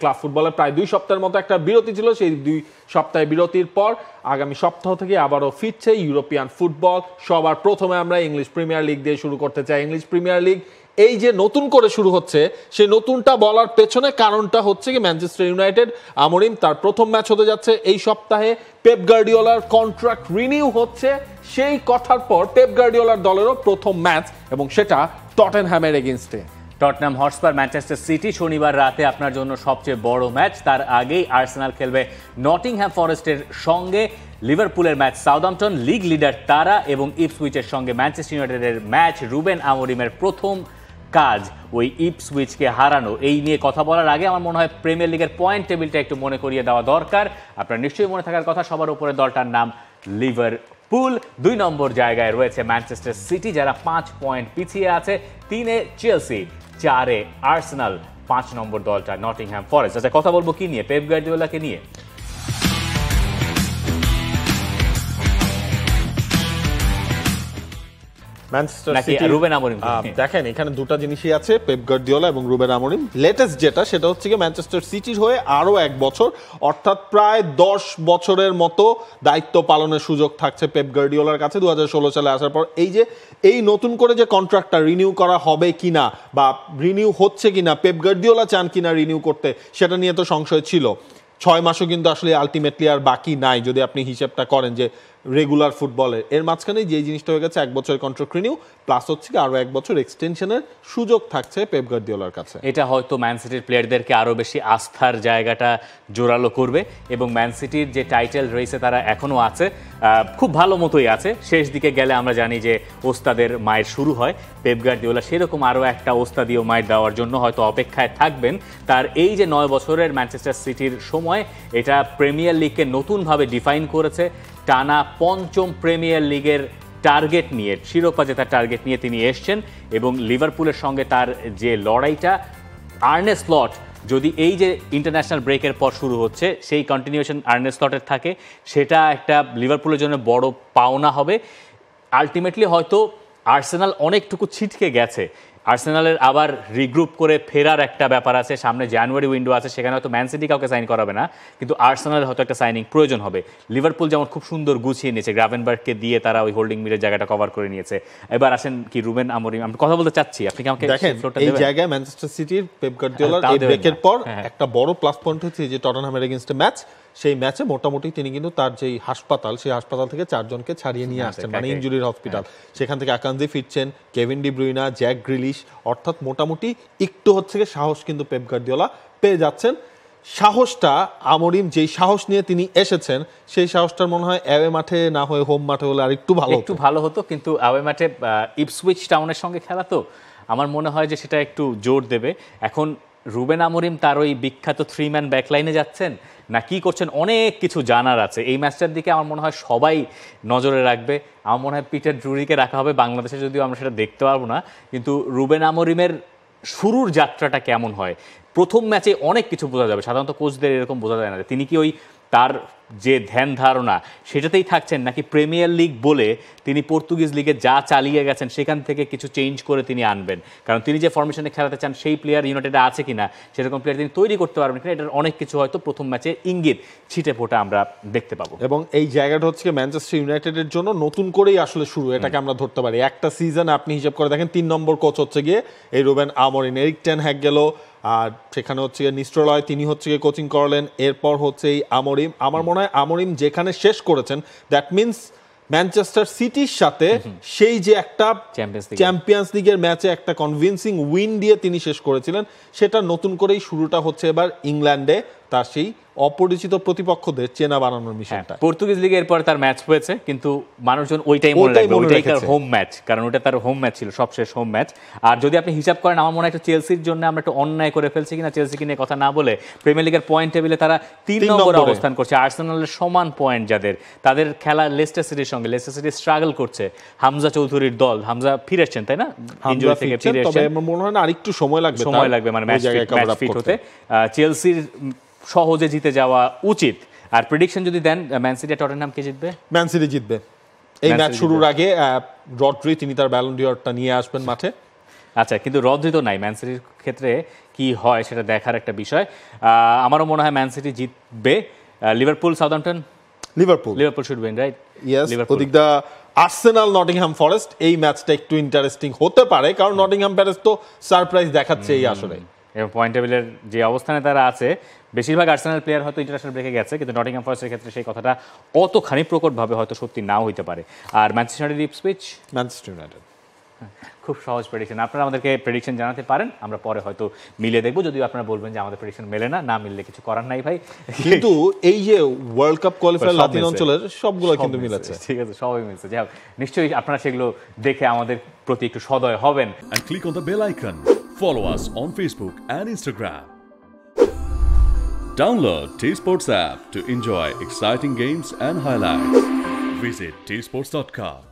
Club ফুটবলে প্রায় 2 সপ্তাহের মতো একটা বিরতি ছিল। সেই 2 সপ্তাহের বিরতির পর আগামী সপ্তাহ থেকে আবারও ফিরছে ইউরোপিয়ান ফুটবল। সবার প্রথমে আমরা ইংলিশ প্রিমিয়ার লিগ দিয়ে শুরু করতে চাই। ইংলিশ প্রিমিয়ার লিগ এই যে নতুন করে শুরু হচ্ছে, সেই নতুনটা বলার পেছনে কারণটা হচ্ছে কি ম্যানচেস্টার ইউনাইটেড আমরিম তার প্রথম ম্যাচ হতে যাচ্ছে এই সপ্তাহে। পেপ গার্ডিওলার কন্ট্রাক্ট রিনিউ হচ্ছে, সেই কথার পর পেপ গার্ডিওলার দলেরও প্রথম ম্যাচ, এবং সেটা টটেনহ্যামের এগেইনস্টে। টটনাম হটস্পার ম্যানচেস্টার সিটি শনিবার রাতে আপনার জন্য সবচেয়ে বড় ম্যাচ। তার আগেই আর্সেনাল খেলবে নটিংহ্যাম ফরেস্টের সঙ্গে। লিভারপুলের ম্যাচ সাউদাম্পটন, লিগ লিডার তারা এবং ইপসউইচের সঙ্গে ম্যানচেস্টার ইউনাইটেডের ম্যাচ। রুবেন আমরিমের প্রথম কাজ ওই ইপসউইচকে হারানো। এই নিয়ে কথা বলার আগে আমার মনে হয় প্রিমিয়ার লিগের পয়েন্ট টেবিলটা একটু মনে করিয়ে দেওয়া দরকার। আপনার নিশ্চয়ই মনে থাকার কথা, সবার উপরে দলটার নাম লিভারপুল। 2 নম্বর জায়গায় রয়েছে ম্যানচেস্টার সিটি, যারা 5 পয়েন্ট পিছিয়ে আছে। 3-এ চেলসি, 4-এ আর্সেনাল, 5 নম্বর দলটা নটিংহ্যাম ফরেস্ট। আচ্ছা, কথা বলবো কি নিয়ে? পেপ গার্দিওলাকে নিয়ে। ম্যানচেস্টার সিটি রুবেন আমরিম দেখেন, এখানে দুটো জিনিসই আছে, পেপ গার্দিওলা এবং রুবেন আমরিম। লেটেস্ট যেটা, সেটা হচ্ছে কি ম্যানচেস্টার সিটির হয়ে আরো 1 বছর, অর্থাৎ প্রায় 10 বছরের মতো দায়িত্ব পালনের সুযোগ থাকছে পেপ গার্দিওলার কাছে 2016 সালে আসার পর। এই নতুন করে যে কন্ট্রাক্টটা রিনিউ করা হবে কিনা বা রিনিউ হচ্ছে কিনা, পেপ গার্দিওলা চান কিনা রিনিউ করতে, সেটা নিয়ে তো সংশয় ছিল। 6 মাসও কিন্তু আসলে আলটিমেটলি আর বাকি নাই যদি আপনি হিসেবটা করেন যে রেগুলার ফুটবলে। এর মাঝখানে যে জিনিসটা হয়ে গেছে 1 বছরের কন্ট্রাক্ট রিনিউ প্লাস হচ্ছে আরো 1 বছর এক্সটেনশনের সুযোগ থাকছে পেপ গার্দিওলার কাছে। এটা হয়তো ম্যান সিটির প্লেয়ারদেরকে আরো বেশি আস্থার জায়গাটা জোরালো করবে, এবং ম্যান সিটির যে টাইটেল রেসে তারা এখনো আছে, খুব ভালো মতোই আছে। শেষ দিকে গেলে আমরা জানি যে ওস্তাদের মায়ের শুরু হয়। পেপ গার্দিওলা সেরকম আরো একটা ওস্তাদীয় মায়ের দেওয়ার জন্য হয়তো অপেক্ষায় থাকবেন। তার এই যে 9 বছরের ম্যানচেস্টার সিটির সময়, এটা প্রিমিয়ার লিগকে নতুনভাবে ডিফাইন করেছে। টানা 5ম প্রিমিয়ার লিগের টার্গেট নিয়ে, শিরোপা জেতার টার্গেট নিয়ে তিনি এসছেন, এবং লিভারপুলের সঙ্গে তার যে লড়াইটা, আর্নে স্লট যদি এই যে ইন্টারন্যাশনাল ব্রেকের পর শুরু হচ্ছে, সেই কন্টিনিউশন আর্নে স্লটের থাকে, সেটা একটা লিভারপুলের জন্য বড় পাওনা হবে। আলটিমেটলি হয়তো আর্সেনাল অনেকটুকু ছিটকে গেছে, আর্সেনালের আবার রিগ্রুপ করে ফেরার একটা ব্যাপার আছে। সামনে জানুয়ারি উইন্ডো আছে, সেখানে হয়তো ম্যান সিটি কাউকে সাইন করাবে না, কিন্তু আর্সেনালের হয়তো একটা সাইনিং প্রয়োজন হবে। লিভারপুল যেমন খুব সুন্দর গুছিয়ে নিয়েছে, গ্রাভেনবার্গকে দিয়ে তারা ওই হোল্ডিং মিডের জায়গাটা কভার করে নিয়েছে। এবার আসেন কি রুবেন আমরিম, আমি কথা বলতে চাচ্ছি, আপনি কি আমাকে দেখেন এই জায়গায় ম্যানচেস্টার সিটির পেপ গার্দিওলার এই ব্রেকের পর একটা বড় প্লাস পয়েন্ট হচ্ছে যে টটেনহ্যামের এগেইনস্টে ম্যাচ, সেই ম্যাচে মোটামুটি তিনি কিন্তু তার যেই হাসপাতাল, সেই হাসপাতাল থেকে 4 জনকে ছাড়িয়ে নিয়ে আসছেন, মানে ইনজুরির হসপিটাল। সেখান থেকে আকানজি ফিরছেন, Kevin De Bruyne, Jack Grealish, অর্থাৎ মোটামুটি একটু হচ্ছে সাহস কিন্তু পেপ গার্দিওলা পেয়ে যাচ্ছেন। সাহসটা আমরিম যেই সাহস নিয়ে তিনি এসেছেন, সেই সাহসটার মনে হয় অ্যাওয়ে মাঠে না হয়ে হোম মাঠে হলে আর একটু ভালো হতো। কিন্তু অ্যাওয়ে মাঠে ইপসউইচ টাউনের সঙ্গে খেলা তো আমার মনে হয় যে সেটা একটু জোর দেবে। এখন রুবেন আমরিম তার ওই বিখ্যাত 3-ম্যান ব্যাকলাইনে যাচ্ছেন না কি করছেন, অনেক কিছু জানার আছে। এই ম্যাচটার দিকে আমার মনে হয় সবাই নজরে রাখবে। আমার মনে হয় পিটার ড্রুরিকে রাখা হবে বাংলাদেশে, যদিও আমরা সেটা দেখতে পারবো না, কিন্তু রুবেন আমরিমের শুরুর যাত্রাটা কেমন হয় প্রথম ম্যাচে অনেক কিছু বোঝা যাবে। সাধারণত কোচদের এরকম বোঝা যায় না। তিনি কি ওই তার যে ধ্যান ধারণা সেটাতেই থাকছেন, নাকি প্রিমিয়ার লিগ বলে তিনি পর্তুগিজ লিগে যা চালিয়ে গেছেন সেখান থেকে কিছু চেঞ্জ করে তিনি আনবেন? কারণ তিনি যে ফরমেশনে খেলাতে চান সেই প্লেয়ার ইউনাইটেডে আছে কিনা, সেরকম প্লেয়ার তিনি তৈরি করতে পারবেন কিনা, এটার অনেক কিছু হয়তো প্রথম ম্যাচে ইঙ্গিত ছিটে ফোটা আমরা দেখতে পাবো। এবং এই জায়গাটা হচ্ছে ম্যানচেস্টার ইউনাইটেডের জন্য নতুন করেই আসলে শুরু, এটাকে আমরা ধরতে পারি। একটা সিজন আপনি হিসাব করে দেখেন, 3 নম্বর কোচ হচ্ছে গিয়ে এই রুবেন আমরিম, এরিক টেন হ্যাগ গেল, আর সেখানে হচ্ছে নিস্ট্রলয়, তিনি হচ্ছে কোচিং করালেন, এরপর হচ্ছে এই আমরিম। আমার মনে হয় আমরিম যেখানে শেষ করেছেন, দ্যাট মিনস ম্যানচেস্টার সিটির সাথে সেই যে একটা চ্যাম্পিয়ন্স লিগের ম্যাচে একটা কনভিন্সিং উইন দিয়ে তিনি শেষ করেছিলেন, সেটা নতুন করেই শুরুটা হচ্ছে এবার ইংল্যান্ডে তার সেই অপরিচিত প্রতিপক্ষদের চেনা বানানোর মিশনটা। পর্তুগিজ লিগের পরে তার ম্যাচ হয়েছে, কিন্তু মানুষজন ওইটাই মনে রাখবে, ওইটাই তার হোম ম্যাচ, কারণ ওটা তার হোম ম্যাচ ছিল, সবশেষ হোম ম্যাচ। আর যদি আপনি হিসাব করেন, আমার মনে হয় একটা চেলসির জন্য আমরা একটু অন্যায় করে ফেলছি কিনা, চেলসিকে নিয়ে কথা না বলে। প্রিমিয়ার লিগের পয়েন্ট টেবিলে তারা 3 নম্বরে অবস্থান করছে, আর্সেনালের সমান পয়েন্ট যাদের, তাদের খেলা লেস্টার সিটির সঙ্গে। লেস্টার সিটি স্ট্রাগল করছে, হামজা চৌধুরীর দল, হামজা ফিরে এসেছেন তাই না, ইনজুরি থেকে ফিরে এসেছেন, মনে হয় না আরেকটু সময় লাগবে মানে ম্যাচ ফিট হতে। চেলসির সহজে জিতে যাওয়া উচিত। আর প্রেডিকশন যদি দেন, ম্যান সিটি টটেনহ্যাম কে জিতবে? ম্যান সিটি জিতবে। এই ম্যাচ শুরুর আগে রড্রি তিনি তার ব্যালন ডি'অরটা নিয়ে আসবেন মাঠে। আচ্ছা, কিন্তু রদ্রি তো নাই। ম্যান সিটির ক্ষেত্রে কি হয় সেটা দেখার একটা বিষয়। আমারও মনে হয় ম্যান সিটি জিতবে। Liverpool Southampton, Liverpool should win, right? Yes, ওদিক দা আর্সেনাল নটিংহ্যাম ফরেস্ট, এই ম্যাচটা একটু ইন্টারেস্টিং হতে পারে, কারণ নটিংহ্যাম ফরেস্ট তো সারপ্রাইজ দেখাচ্ছে এই আসরে। এবং পয়েন্ট টেবিলের যে অবস্থানে তারা আছে, বেশিরভাগ আর্সেনাল প্লেয়ার হয়তো ইন্টারন্যাশনাল ব্রেকে গেছে, কিন্তু নটিংহ্যাম ফরেস্টের ক্ষেত্রে সেই কথাটা অতখানি প্রকটভাবে হয়তো সত্যি নাও হইতে পারে। আর Manchester United Ipswich, Manchester United. খুব সহজ প্রেডিকশন। আপনারা আমাদেরকে প্রেডিকশন জানাতে পারেন, আমরা পরে হয়তো মিলে দেখবো। যদিও আপনারা বলবেন যে আমাদের প্রেডিকশন মেলে না মিললে কিছু করার নাই ভাই। কিন্তু এই যে ওয়ার্ল্ড কাপ কোয়ালিফায়ার লাতিন অঞ্চলের সবগুলো কিন্তু মিলেছে। ঠিক আছে, সবাই মিলছে। যাই হোক, নিশ্চয়ই আপনারা সেগুলো দেখে আমাদের প্রতি একটু সদয় হবেন। And click on the bell icon. Follow us on Facebook and Instagram. Download T-Sports app to enjoy exciting games and highlights. Visit tsports.com.